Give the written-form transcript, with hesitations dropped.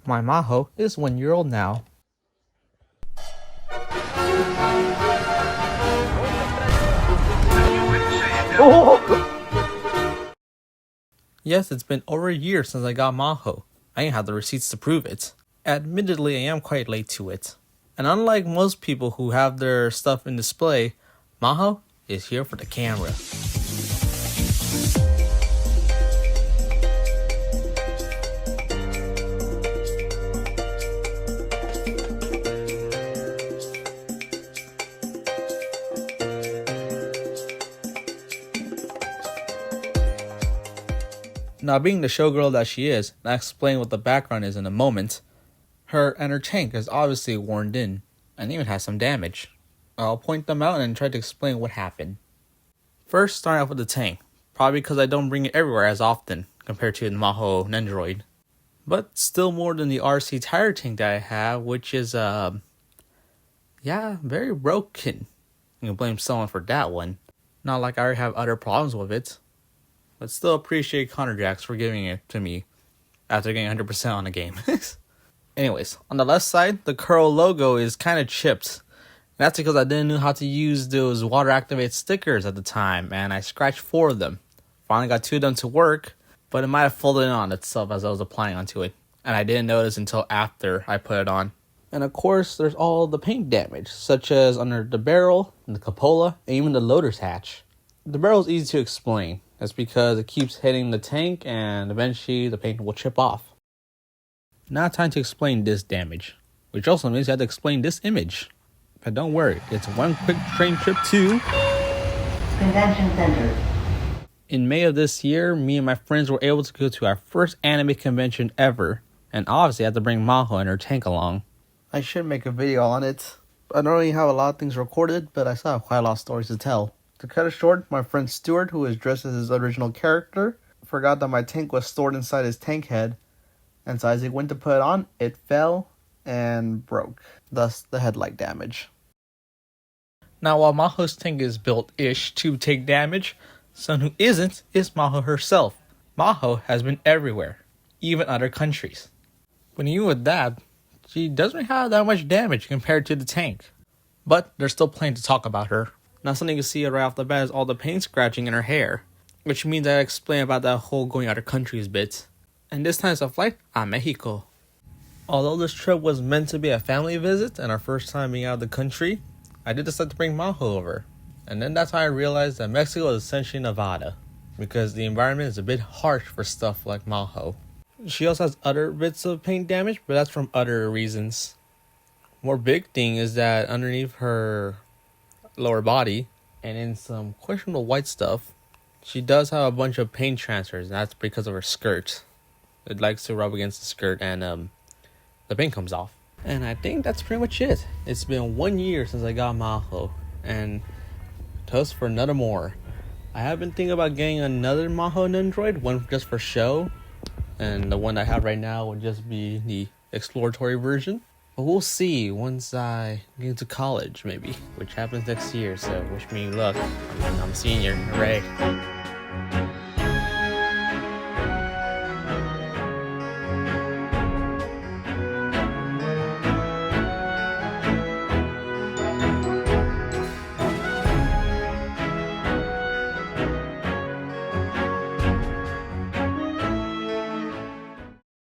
My Maho is 1 year old now. Yes, it's been over a year since I got Maho. I ain't have the receipts to prove it. Admittedly, I am quite late to it. And unlike most people who have their stuff in display, Maho is here for the camera. Now, being the showgirl that she is, and I'll explain what the background is in a moment, her tank is obviously worn in, and even has some damage. I'll point them out and try to explain what happened. First, starting off with the tank, probably because I don't bring it everywhere as often compared to the Maho Nendroid. But still more than the RC tire tank that I have, which is, very broken. You can blame someone for that one. Not like I already have other problems with it. But still appreciate Connor Jacks for giving it to me after getting 100% on the game. Anyways, on the left side, the Curl logo is kind of chipped. And that's because I didn't know how to use those water activated stickers at the time, and I scratched 4 of them. Finally got 2 of them to work, but it might have folded in on itself as I was applying onto it. And I didn't notice until after I put it on. And of course, there's all the paint damage, such as under the barrel, the cupola, and even the loader's hatch. The barrel is easy to explain. That's because it keeps hitting the tank and eventually the paint will chip off. Now time to explain this damage, which also means you have to explain this image. But don't worry, it's one quick train trip to Convention Center. In May of this year, me and my friends were able to go to our first anime convention ever, and obviously I had to bring Maho and her tank along. I should make a video on it. I don't really have a lot of things recorded, but I still have quite a lot of stories to tell. To cut it short, my friend Stuart, who was dressed as his original character, forgot that my tank was stored inside his tank head, and so as he went to put it on, it fell and broke, thus the headlight damage. Now, while Maho's tank is built-ish to take damage, someone who isn't is Maho herself. Maho has been everywhere, even other countries. But even with that, she doesn't have that much damage compared to the tank. But there's still plenty to talk about her. Now, something you can see right off the bat is all the paint scratching in her hair, which means I explain about that whole going other countries bit. And this time it's a flight a Mexico. Although this trip was meant to be a family visit and our first time being out of the country, I did decide to bring Maho over. And then that's how I realized that Mexico is essentially Nevada, because the environment is a bit harsh for stuff like Maho. She also has other bits of paint damage, but that's from other reasons. More big thing is that underneath her lower body and in some questionable white stuff, she does have a bunch of paint transfers, and that's because of her skirt. It likes to rub against the skirt and the paint comes off. And I think that's pretty much it. It's been 1 year since I got Maho, and toast for another more. I have been thinking about getting another Maho Nendroid, one just for show, and the one I have right now would just be the exploratory version. But we'll see once I get into college, maybe, which happens next year, so wish me luck. I'm a senior, hooray.